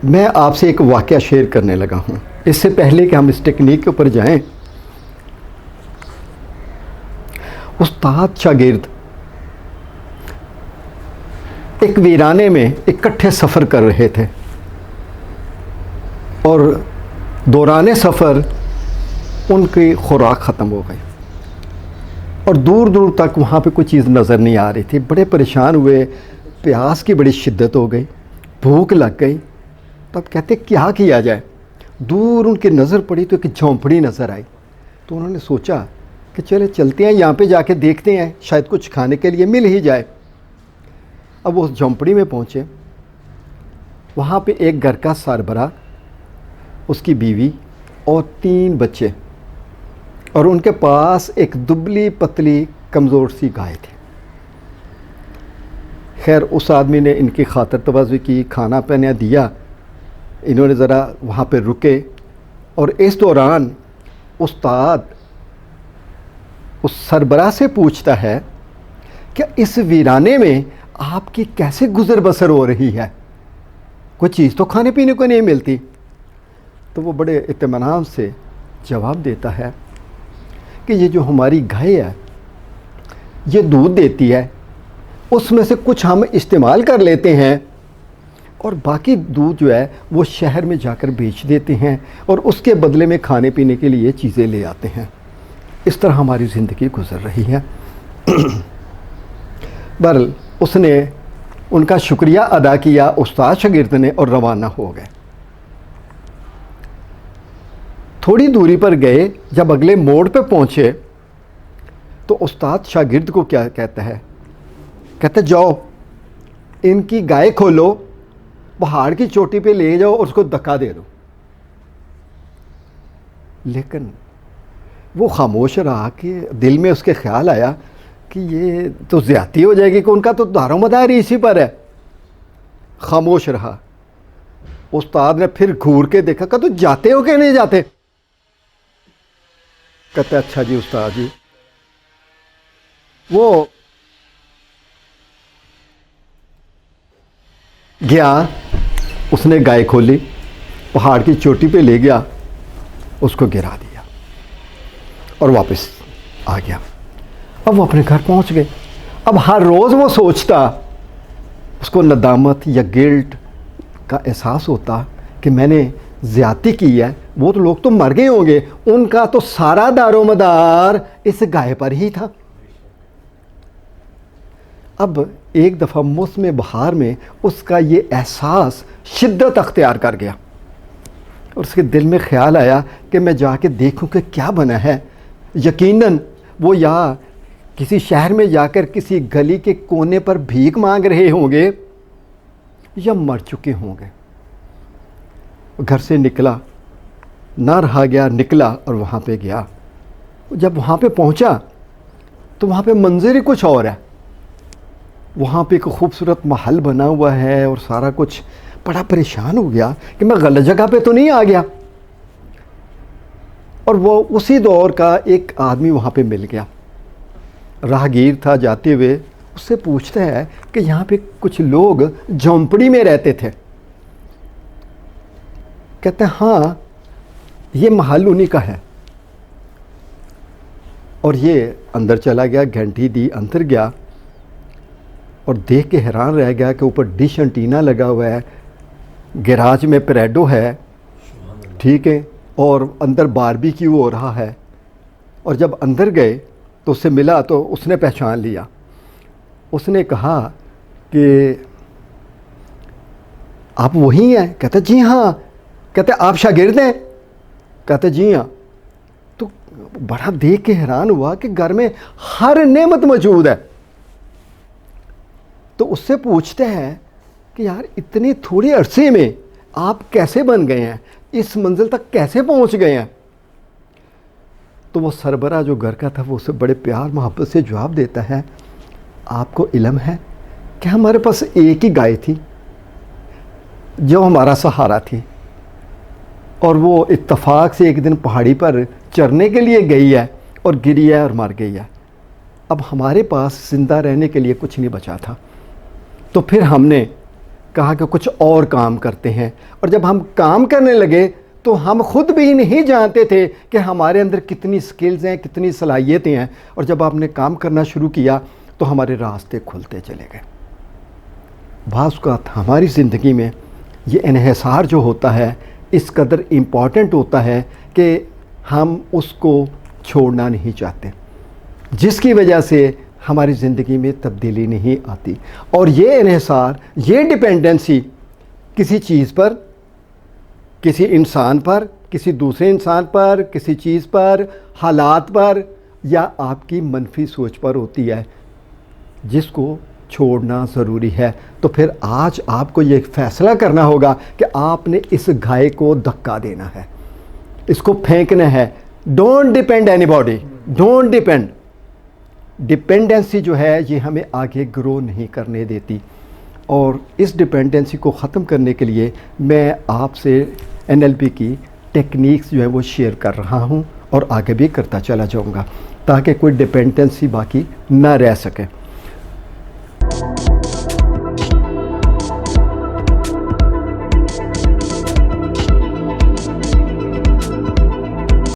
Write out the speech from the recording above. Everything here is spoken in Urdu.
میں آپ سے ایک واقعہ شیئر کرنے لگا ہوں۔ اس سے پہلے کہ ہم اس ٹیکنیک کے اوپر جائیں، استاد شاگرد ایک ویرانے میں اکٹھے سفر کر رہے تھے، اور دوران سفر ان کی خوراک ختم ہو گئی اور دور دور تک وہاں پہ کوئی چیز نظر نہیں آ رہی تھی۔ بڑے پریشان ہوئے، پیاس کی بڑی شدت ہو گئی، بھوک لگ گئی۔ تب کہتے کیا کیا جائے؟ دور ان کی نظر پڑی تو ایک جھونپڑی نظر آئی، تو انہوں نے سوچا کہ چلے چلتے ہیں، یہاں پہ جا کے دیکھتے ہیں، شاید کچھ کھانے کے لیے مل ہی جائے۔ اب وہ اس جھونپڑی میں پہنچے، وہاں پہ ایک گھر کا سربراہ، اس کی بیوی اور 3 بچے، اور ان کے پاس ایک دبلی پتلی کمزور سی گائے تھی۔ خیر اس آدمی نے ان کی خاطر تواضع کی، کھانا پینا دیا، انہوں نے ذرا وہاں پہ رکے، اور اس دوران استاد اس سربراہ سے پوچھتا ہے کہ اس ویرانے میں آپ کی کیسے گزر بسر ہو رہی ہے؟ کوئی چیز تو کھانے پینے کو نہیں ملتی۔ تو وہ بڑے اطمینان سے جواب دیتا ہے کہ یہ جو ہماری گائے ہے یہ دودھ دیتی ہے، اس میں سے کچھ ہم استعمال کر لیتے ہیں، اور باقی دودھ جو ہے وہ شہر میں جا کر بیچ دیتے ہیں، اور اس کے بدلے میں کھانے پینے کے لیے چیزیں لے آتے ہیں۔ اس طرح ہماری زندگی گزر رہی ہے۔ بہرحال اس نے ان کا شکریہ ادا کیا، استاد شاگرد نے، اور روانہ ہو گئے۔ تھوڑی دوری پر گئے، جب اگلے موڑ پہ پہنچے تو استاد شاگرد کو کیا کہتا ہے؟ کہتے جاؤ ان کی گائے کھولو، پہاڑ کی چوٹی پہ لے جاؤ اور اس کو دھکا دے دو۔ لیکن وہ خاموش رہا، کہ دل میں اس کے خیال آیا کہ یہ تو زیادتی ہو جائے گی، کہ ان کا تو دار و مدار اسی پر ہے۔ خاموش رہا۔ استاد نے پھر گھور کے دیکھا، کہ تو جاتے ہو کہ نہیں جاتے؟ کہتا اچھا جی استاد جی۔ وہ گیا، اس نے گائے کھولی، پہاڑ کی چوٹی پہ لے گیا، اس کو گرا دیا اور واپس آ گیا۔ اب وہ اپنے گھر پہنچ گئے۔ اب ہر روز وہ سوچتا، اس کو ندامت یا گلٹ کا احساس ہوتا کہ میں نے زیادتی کی ہے، وہ تو لوگ تو مر گئے ہوں گے، ان کا تو سارا دار و مدار اس گائے پر ہی تھا۔ اب ایک دفعہ موسم بہار میں اس کا یہ احساس شدت اختیار کر گیا، اور اس کے دل میں خیال آیا کہ میں جا کے دیکھوں کہ کیا بنا ہے۔ یقیناً وہ یا کسی شہر میں جا کر کسی گلی کے کونے پر بھیک مانگ رہے ہوں گے، یا مر چکے ہوں گے۔ گھر سے نکلا، نہ رہا گیا، نکلا اور وہاں پہ گیا۔ جب وہاں پہ پہنچا تو وہاں پہ منظر ہی کچھ اور ہے۔ وہاں پہ ایک خوبصورت محل بنا ہوا ہے اور سارا کچھ۔ بڑا پریشان ہو گیا کہ میں غلط جگہ پہ تو نہیں آ گیا۔ اور وہ اسی دور کا ایک آدمی وہاں پہ مل گیا، راہگیر تھا، جاتے ہوئے اس سے پوچھتا ہے کہ یہاں پہ کچھ لوگ جھونپڑی میں رہتے تھے۔ کہتے ہیں ہاں یہ محل انہی کا ہے۔ اور یہ اندر چلا گیا، گھنٹی دی، اندر گیا اور دیکھ کے حیران رہ گیا کہ اوپر ڈش انٹینا لگا ہوا ہے، گیراج میں پریڈو ہے، ٹھیک ہے، اور اندر باربیکیو ہو رہا ہے۔ اور جب اندر گئے تو اس سے ملا تو اس نے پہچان لیا۔ اس نے کہا کہ آپ وہی ہیں؟ کہتا جی ہاں۔ کہتے آپ شاگرد ہیں؟ کہتے جی ہاں۔ تو بڑا دیکھ کے حیران ہوا کہ گھر میں ہر نعمت موجود ہے۔ تو اس سے پوچھتے ہیں کہ یار اتنے تھوڑے عرصے میں آپ کیسے بن گئے ہیں، اس منزل تک کیسے پہنچ گئے ہیں؟ تو وہ سربراہ جو گھر کا تھا وہ اسے بڑے پیار محبت سے جواب دیتا ہے، آپ کو علم ہے کہ ہمارے پاس ایک ہی گائے تھی جو ہمارا سہارا تھی، اور وہ اتفاق سے ایک دن پہاڑی پر چرنے کے لیے گئی ہے اور گری ہے اور مر گئی ہے۔ اب ہمارے پاس زندہ رہنے کے لیے کچھ نہیں بچا تھا، تو پھر ہم نے کہا کہ کچھ اور کام کرتے ہیں، اور جب ہم کام کرنے لگے تو ہم خود بھی نہیں جانتے تھے کہ ہمارے اندر کتنی سکلز ہیں، کتنی صلاحیتیں ہیں، اور جب آپ نے کام کرنا شروع کیا تو ہمارے راستے کھلتے چلے گئے۔ بعض اوقات ہماری زندگی میں یہ انحصار جو ہوتا ہے اس قدر امپورٹنٹ ہوتا ہے کہ ہم اس کو چھوڑنا نہیں چاہتے، جس کی وجہ سے ہماری زندگی میں تبدیلی نہیں آتی۔ اور یہ انحصار، یہ ڈپینڈنسی کسی چیز پر، کسی انسان پر، کسی دوسرے انسان پر، کسی چیز پر، حالات پر، یا آپ کی منفی سوچ پر ہوتی ہے، جس کو چھوڑنا ضروری ہے۔ تو پھر آج آپ کو یہ فیصلہ کرنا ہوگا کہ آپ نے اس گھائے کو دھکا دینا ہے، اس کو پھینکنا ہے۔ Don't depend any body, don't depend. Dependency جو ہے یہ ہمیں آگے گرو نہیں کرنے دیتی، اور اس ڈپینڈنسی کو ختم کرنے کے لیے میں آپ سے NLP کی ٹیکنیکس جو ہے وہ شیئر کر رہا ہوں، اور آگے بھی کرتا چلا جاؤں گا تاکہ کوئی ڈپینڈنسی باقی نہ رہ سکے۔